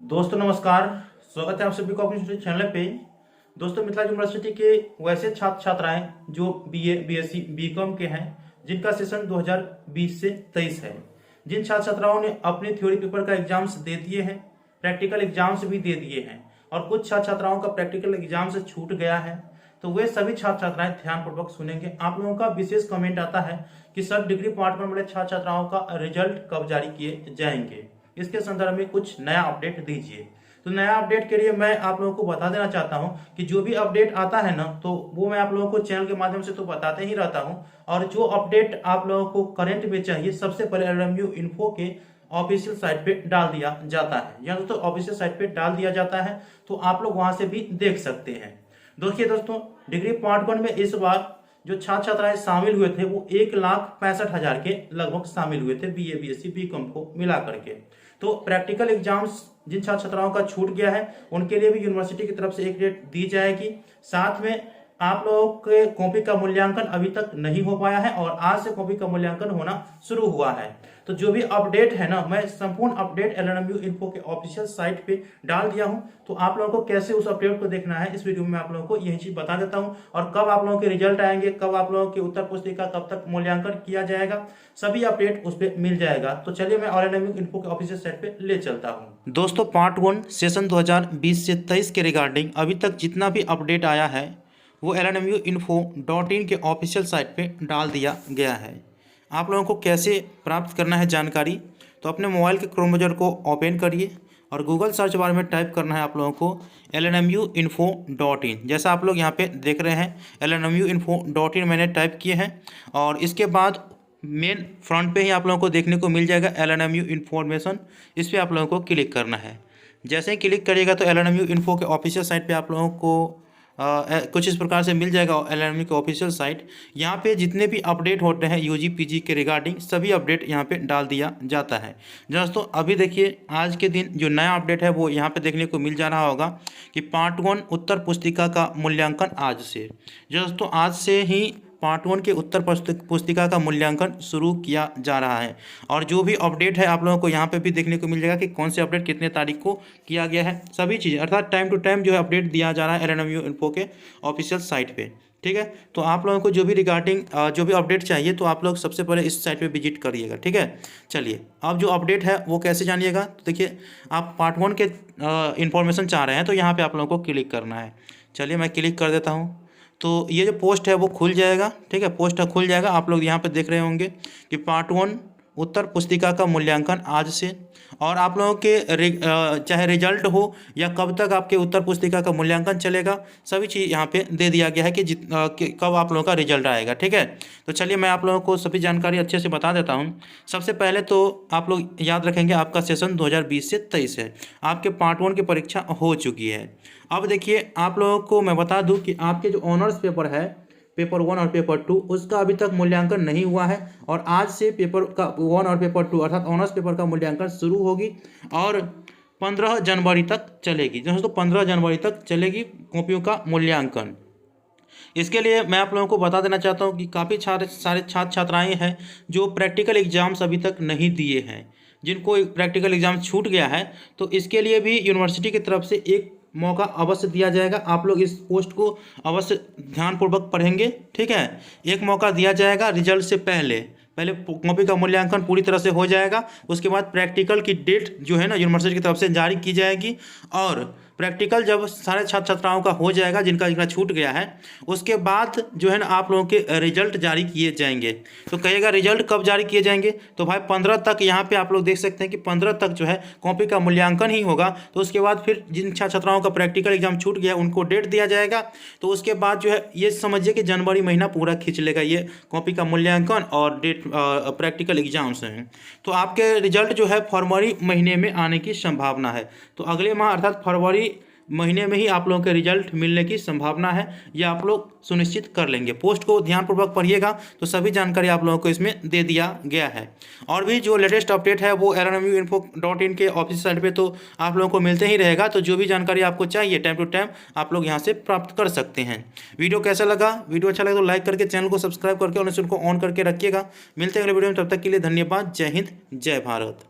दोस्तों नमस्कार। स्वागत है आप सभी को अपने चैनल पे। दोस्तों मिथिला यूनिवर्सिटी के वैसे छात्र छात्राएं जो बीए बीएससी बीकॉम के हैं, जिनका सेशन 2020 से 23 है, जिन छात्र छात्राओं ने अपने थ्योरी पेपर का एग्जाम्स दे दिए हैं, प्रैक्टिकल एग्जाम्स भी दे दिए हैं और कुछ छात्र छात्राओं का प्रैक्टिकल एग्जाम से छूट गया है, तो वे सभी छात्र छात्राएं ध्यानपूर्वक सुनेंगे। आप लोगों का विशेष कमेंट आता है कि सर डिग्री पार्ट वन वाले छात्र छात्राओं का रिजल्ट कब जारी किए जाएंगे, इसके संदर्भ में कुछ नया अपडेट दीजिए। तो नया अपडेट के लिए मैं आप लोगों को बता देना चाहता हूं कि जो भी अपडेट आता है ना, तो वो मैं आप लोगों को चैनल के माध्यम से तो बताते ही रहता हूं, और जो अपडेट आप लोगों को करंट में चाहिए सबसे पहले एलएमयू इन्फो के ऑफिशियल साइट पे डाल दिया जाता है। या दोस्तों ऑफिशियल साइट पे डाल दिया जाता है, तो आप लोग वहां से भी देख सकते हैं। देखिए दोस्तों, डिग्री पार्ट वन में इस बार जो छात्र छात्राएं शामिल हुए थे वो 1,65,000 के लगभग शामिल हुए थे, बीए बीएससी बीकॉम को मिला करके। तो प्रैक्टिकल एग्जाम्स जिन छात्र छात्राओं का छूट गया है उनके लिए भी यूनिवर्सिटी की तरफ से एक डेट दी जाएगी। साथ में आप लोगों के कॉपी का मूल्यांकन अभी तक नहीं हो पाया है और आज से कॉपी का मूल्यांकन होना शुरू हुआ है। तो जो भी अपडेट है ना, मैं संपूर्ण अपडेट एलएनएमयू इन्फो के ऑफिशियल साइट पे डाल दिया हूं। तो आप लोगों को कैसे उस अपडेट को देखना है इस वीडियो में आप लोगों को यही चीज बता देता हूं, और कब आप लोगों के रिजल्ट आएंगे, कब आप लोगों की उत्तर पुस्तिका कब तक मूल्यांकन किया जाएगा, सभी अपडेट उस पर मिल जाएगा। तो चलिए मैं एलएनएमयू इन्फो के ऑफिशियल साइट पे ले चलता हूँ। दोस्तों पार्ट वन सेशन 2020 से 23 के रिगार्डिंग अभी तक जितना भी अपडेट आया है वो lnmu.info.in के ऑफिशियल साइट पे डाल दिया गया है। आप लोगों को कैसे प्राप्त करना है जानकारी, तो अपने मोबाइल के क्रोम ब्राउज़र को ओपन करिए और गूगल सर्च बार में टाइप करना है आप लोगों को lnmu.info.in। जैसा आप लोग यहाँ पे देख रहे हैं lnmu.info.in मैंने टाइप किए हैं, और इसके बाद मेन फ्रंट पे ही आप लोगों को देखने को मिल जाएगा LNMU इन्फॉर्मेशन। इस पर आप लोगों को क्लिक करना है। जैसे ही क्लिक करिएगा तो LNMU इन्फो के ऑफिशियल साइट पे आप लोगों को कुछ इस प्रकार से मिल जाएगा एलएनएमयू के ऑफिशियल साइट। यहाँ पे जितने भी अपडेट होते हैं यूजी पीजी के रिगार्डिंग सभी अपडेट यहाँ पे डाल दिया जाता है। दोस्तों अभी देखिए आज के दिन जो नया अपडेट है वो यहाँ पे देखने को मिल जा रहा होगा कि पार्ट वन उत्तर पुस्तिका का मूल्यांकन आज से। दोस्तों आज से ही पार्ट वन के उत्तर पुस्तिका का मूल्यांकन शुरू किया जा रहा है, और जो भी अपडेट है आप लोगों को यहाँ पे भी देखने को मिल जाएगा कि कौन से अपडेट कितने तारीख को किया गया है। सभी चीज़ें अर्थात टाइम टू टाइम जो है अपडेट दिया जा रहा है एलएनएमयू इन्फो के ऑफिशियल साइट पे। ठीक है, तो आप लोगों को जो भी रिगार्डिंग जो भी अपडेट चाहिए तो आप लोग सबसे पहले इस साइट पर विजिट करिएगा। ठीक है, चलिए अब जो अपडेट है वो कैसे जानिएगा, तो देखिए आप पार्ट वन के इन्फॉर्मेशन चाह रहे हैं तो यहाँ पर आप लोगों को क्लिक करना है। चलिए मैं क्लिक कर देता हूँ, तो ये जो पोस्ट है वो खुल जाएगा। ठीक है, पोस्ट खुल जाएगा। आप लोग यहाँ पे देख रहे होंगे कि पार्ट वन उत्तर पुस्तिका का मूल्यांकन आज से, और आप लोगों के चाहे रिजल्ट हो या कब तक आपके उत्तर पुस्तिका का मूल्यांकन चलेगा, सभी चीज़ यहाँ पे दे दिया गया है कि कब आप लोगों का रिजल्ट आएगा। ठीक है, तो चलिए मैं आप लोगों को सभी जानकारी अच्छे से बता देता हूँ। सबसे पहले तो आप लोग याद रखेंगे आपका सेशन 2020 से 23 है, आपके पार्ट वन की परीक्षा हो चुकी है। अब देखिए आप लोगों को मैं बता दूँ कि आपके जो ऑनर्स पेपर है, पेपर वन और पेपर टू, उसका अभी तक मूल्यांकन नहीं हुआ है, और आज से पेपर का वन और पेपर टू अर्थात ऑनर्स पेपर का मूल्यांकन शुरू होगी और 15 जनवरी तक चलेगी। दोस्तों 15 जनवरी तक चलेगी कॉपियों का मूल्यांकन। इसके लिए मैं आप लोगों को बता देना चाहता हूँ कि काफ़ी सारे छात्र छात्राएँ हैं जो प्रैक्टिकल एग्जाम्स अभी तक नहीं दिए हैं, जिनको प्रैक्टिकल एग्जाम छूट गया है, तो इसके लिए भी यूनिवर्सिटी की तरफ से एक मौका अवश्य दिया जाएगा। आप लोग इस पोस्ट को अवश्य ध्यानपूर्वक पढ़ेंगे। ठीक है, एक मौका दिया जाएगा रिजल्ट से पहले कॉपी का मूल्यांकन पूरी तरह से हो जाएगा। उसके बाद प्रैक्टिकल की डेट जो है ना यूनिवर्सिटी की तरफ से जारी की जाएगी, और प्रैक्टिकल जब सारे छात्र छात्राओं का हो जाएगा जिनका छूट गया है, उसके बाद जो है ना आप लोगों के रिजल्ट जारी किए जाएंगे। तो कहिएगा रिजल्ट कब जारी किए जाएंगे, तो भाई 15 तक यहाँ पे आप लोग देख सकते हैं कि 15 तक जो है कॉपी का मूल्यांकन ही होगा। तो उसके बाद फिर जिन छात्र छात्राओं का प्रैक्टिकल एग्जाम छूट गया उनको डेट दिया जाएगा। तो उसके बाद जो है ये समझिए कि जनवरी महीना पूरा खींच लेगा ये कॉपी का मूल्यांकन और डेट प्रैक्टिकल एग्जाम्स हैं। तो आपके रिजल्ट जो है फरवरी महीने में आने की संभावना है। तो अगले माह अर्थात फरवरी महीने में ही आप लोगों के रिजल्ट मिलने की संभावना है, ये आप लोग सुनिश्चित कर लेंगे। पोस्ट को ध्यानपूर्वक पढ़िएगा तो सभी जानकारी आप लोगों को इसमें दे दिया गया है। और भी जो लेटेस्ट अपडेट है वो lnmu.info.in के ऑफिस साइट पे तो आप लोगों को मिलते ही रहेगा। तो जो भी जानकारी आपको चाहिए टाइम टू टाइम आप लोग यहाँ से प्राप्त कर सकते हैं। वीडियो कैसा लगा, वीडियो अच्छा लगा तो लाइक करके चैनल को सब्सक्राइब करके और को ऑन करके रखिएगा। मिलते हैं अगले वीडियो में, तब तक के लिए धन्यवाद। जय हिंद, जय भारत।